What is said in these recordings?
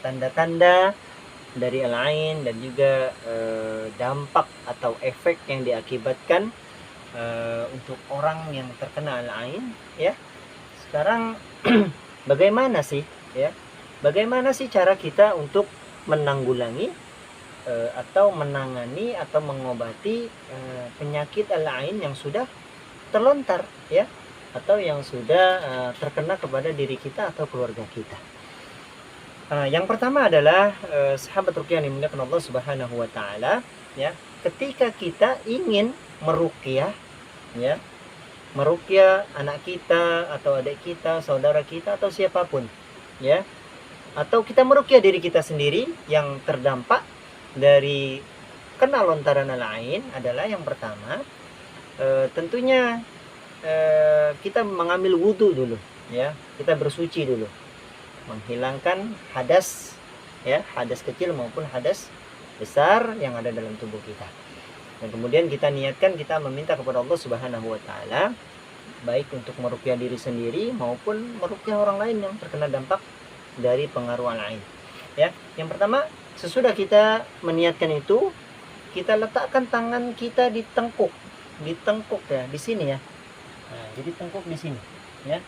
tanda-tanda dari al-ain dan juga dampak atau efek yang diakibatkan untuk orang yang terkena al-ain, ya. Sekarang bagaimana sih, ya? Bagaimana sih cara kita untuk menanggulangi atau menangani atau mengobati penyakit al-ain yang sudah terlontar, ya, atau yang sudah terkena kepada diri kita atau keluarga kita. Yang pertama adalah sahabat ruqyah yang dimuliakan Allah Subhanahu wa taala, ya. Ketika kita ingin meruqyah, ya, meruqyah anak kita atau adik kita, saudara kita atau siapapun, ya. Atau kita meruqyah diri kita sendiri yang terdampak dari kena lontaran al-ain adalah yang pertama, tentunya kita mengambil wudhu dulu, ya. Kita bersuci dulu, menghilangkan hadas, ya, hadas kecil maupun hadas besar yang ada dalam tubuh kita. Dan kemudian kita niatkan kita meminta kepada Allah Subhanahu wa taala, baik untuk meruqyah diri sendiri maupun meruqyah orang lain yang terkena dampak dari pengaruh al-ain. Ya, yang pertama, sesudah kita meniatkan itu, kita letakkan tangan kita di tengkuk ya, di sini ya. Nah, jadi tengkuk di sini, ya.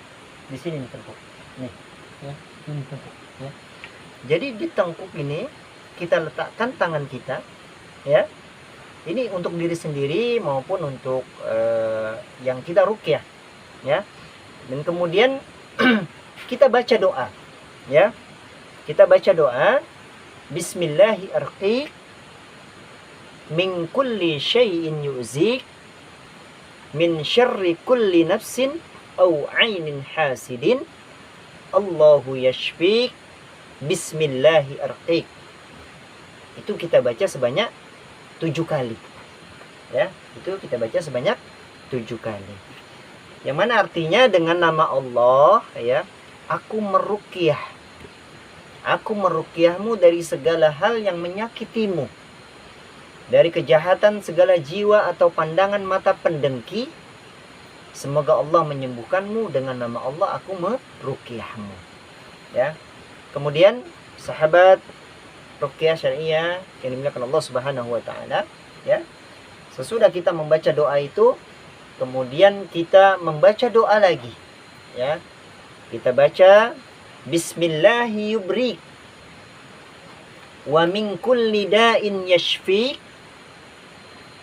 Di sini nih tengkuk. Nih, ya, ini tengkuk, ya. Jadi di tengkuk ini kita letakkan tangan kita, ya. Ini untuk diri sendiri maupun untuk yang kita ruqyah, ya. Dan kemudian kita baca doa, ya. Kita baca doa, Bismillahi arqiq min kulli syai'in yu'zik min syarri kulli nafsin au 'ainin hasidin Allahu yashfik Bismillahi arqiq. Itu kita baca sebanyak 7 kali, ya. Itu kita baca sebanyak 7 kali, yang mana artinya dengan nama Allah, ya, aku meruqyahmu dari segala hal yang menyakitimu, dari kejahatan segala jiwa atau pandangan mata pendengki. Semoga Allah menyembuhkanmu dengan nama Allah, aku meruqyahmu, ya. Kemudian sahabat ruqyah syariah yang dimuliakan Allah Subhanahu wa taala, ya, sesudah kita membaca doa itu, kemudian kita membaca doa lagi, ya. Kita baca Bismillahi yubrik wa min kulli da'in yashfik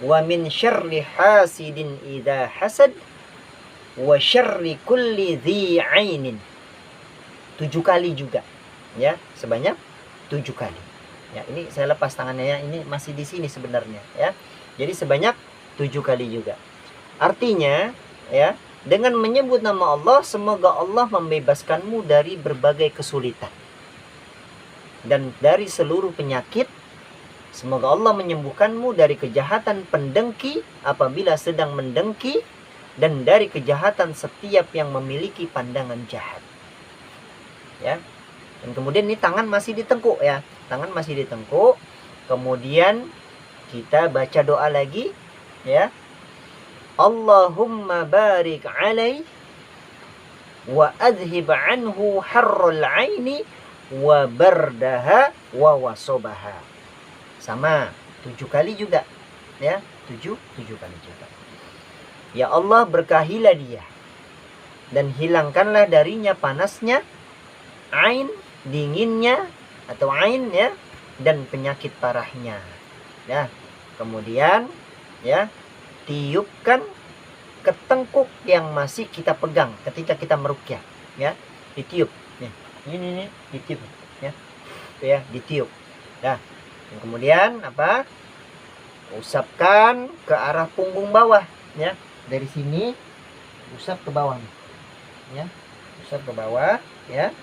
wa min syarri hasidin idza hasad wa syarri kulli dhi ainin. 7 kali juga, ya, sebanyak 7 kali. Ya, ini saya lepas tangannya, ya, ini masih di sini sebenarnya, ya. Jadi sebanyak 7 kali juga. Artinya, ya, dengan menyebut nama Allah, semoga Allah membebaskanmu dari berbagai kesulitan dan dari seluruh penyakit. Semoga Allah menyembuhkanmu dari kejahatan pendengki apabila sedang mendengki, dan dari kejahatan setiap yang memiliki pandangan jahat, ya. Dan kemudian ini tangan masih ditengkuk, ya. Tangan masih ditengkuk. Kemudian kita baca doa lagi, ya. Allahumma barik alai wa adhib anhu harrul aini wa bardaha wa wasobaha. Sama 7 kali juga, ya. 7 kali juga. Ya Allah, berkahilah dia dan hilangkanlah darinya panasnya, ain, dinginnya atau ain, ya, dan penyakit parahnya, ya. Kemudian, ya, tiupkan ke tengkuk yang masih kita pegang ketika kita meruqyah, ya. Ditiup, nih. Ini ditiup, ya. Itu, ya, ditiup. Nah, kemudian apa? Usapkan ke arah punggung bawah, ya. Dari sini usap ke bawah, ya. Usap ke bawah, ya.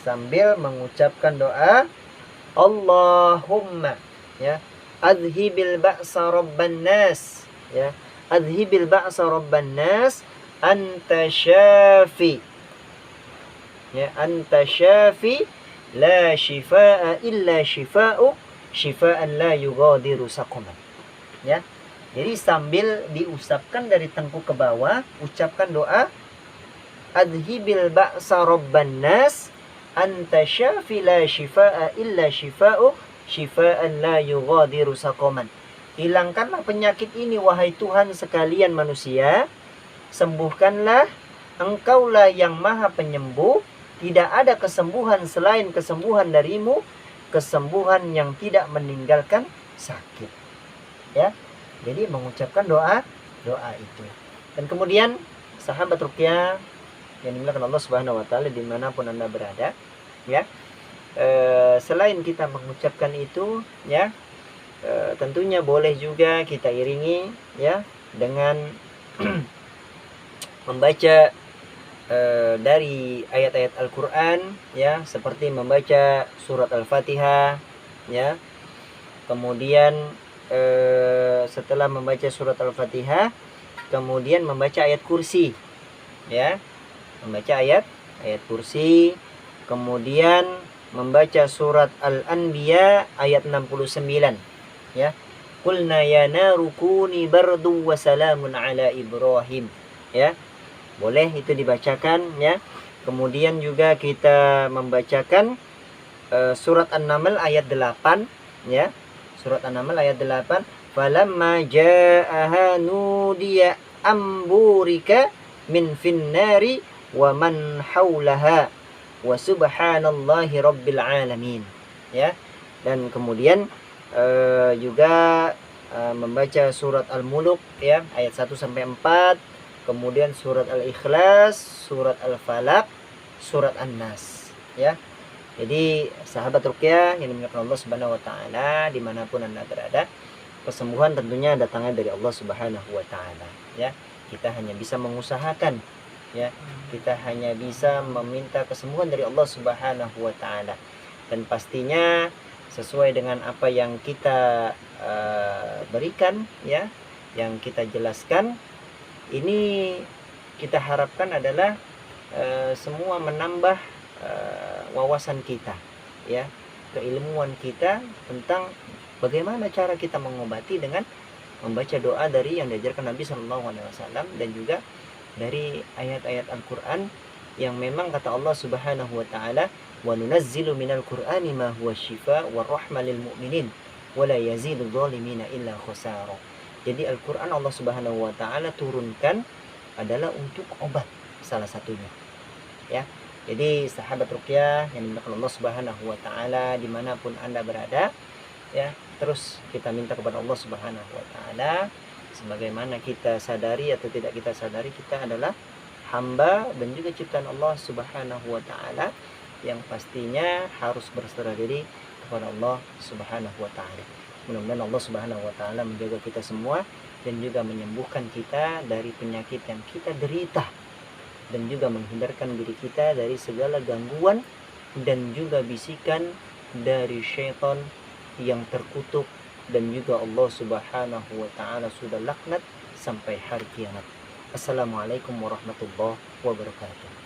Sambil mengucapkan doa Allahumma, ya, adhibil ba'sa rabban nas, ya, adhibil ba'sa rabban nas anta syafi, ya, anta syafi la shifaa illa shifa'u shifaan la yughadiru saqaman, ya. Jadi sambil diusapkan dari tengkuk ke bawah, ucapkan doa adhibil ba'sa rabban nas, anta syafi la shifaa illa shifa'u shifaan la yughadiru saqaman. Hilangkanlah penyakit ini wahai Tuhan sekalian manusia, sembuhkanlah, engkaulah yang maha penyembuh, tidak ada kesembuhan selain kesembuhan darimu, kesembuhan yang tidak meninggalkan sakit. Ya, jadi mengucapkan doa itu. Dan kemudian sahabat ruqyah yang dimuliakan Allah Subhanahu wa taala dimanapun Anda berada, ya, selain kita mengucapkan itu, ya, tentunya boleh juga kita iringi, ya, dengan membaca dari ayat-ayat Al-Quran, ya, seperti membaca surat Al-Fatihah, ya. Kemudian setelah membaca surat Al-Fatihah, kemudian membaca ayat kursi, ya, membaca ayat kursi, kemudian membaca surat Al-Anbiya ayat 69, ya. Qulna ya naru kuni bardu wa salamun ala Ibrahim, ya. Boleh itu dibacakan, ya. Kemudian juga kita membacakan surat An-Naml ayat 8, ya. Surat An-Naml ayat 8, falamma ja'aha nudiya amburika min finnari wa man haulaha wa subhanallahi rabbil alamin, ya. Dan kemudian juga membaca surat Al-Mulk, ya, ayat 1 sampai 4, kemudian surat Al-Ikhlas, surat Al-Falaq, surat An-Nas, ya. Jadi sahabat ruqyah yang dimuliakan Allah Subhanahu wa taala dimanapun Anda berada, kesembuhan tentunya datangnya dari Allah Subhanahu wa taala, ya. Kita hanya bisa mengusahakan, ya. Kita hanya bisa meminta kesembuhan dari Allah Subhanahu wa taala. Dan pastinya sesuai dengan apa yang kita berikan, ya, yang kita jelaskan, ini kita harapkan adalah semua menambah wawasan kita, ya, keilmuan kita tentang bagaimana cara kita mengobati dengan membaca doa dari yang diajarkan Nabi Shallallahu Alaihi Wasallam, dan juga dari ayat-ayat Al-Quran yang memang kata Allah Subhanahu Wa Taala, wa nunazzilu minal Qur'ani ma huwa shifa wa rahma lil mu'minin wa la yazidu dhalimina illa khusara. Jadi Al-Quran Allah Subhanahu Wa Taala turunkan adalah untuk obat salah satunya, ya. Jadi sahabat ruqyah yang dimuliakan Allah Subhanahu wa taala dimanapun Anda berada, ya, terus kita minta kepada Allah Subhanahu wa taala, sebagaimana kita sadari atau tidak kita sadari, kita adalah hamba dan juga ciptaan Allah Subhanahu wa taala yang pastinya harus berserah diri kepada Allah Subhanahu wa taala. Mudah-mudahan Allah Subhanahu wa taala menjaga kita semua dan juga menyembuhkan kita dari penyakit yang kita derita, dan juga menghindarkan diri kita dari segala gangguan dan juga bisikan dari syaitan yang terkutuk, dan juga Allah Subhanahu wa taala sudah laknat sampai hari kiamat. Assalamualaikum warahmatullahi wabarakatuh.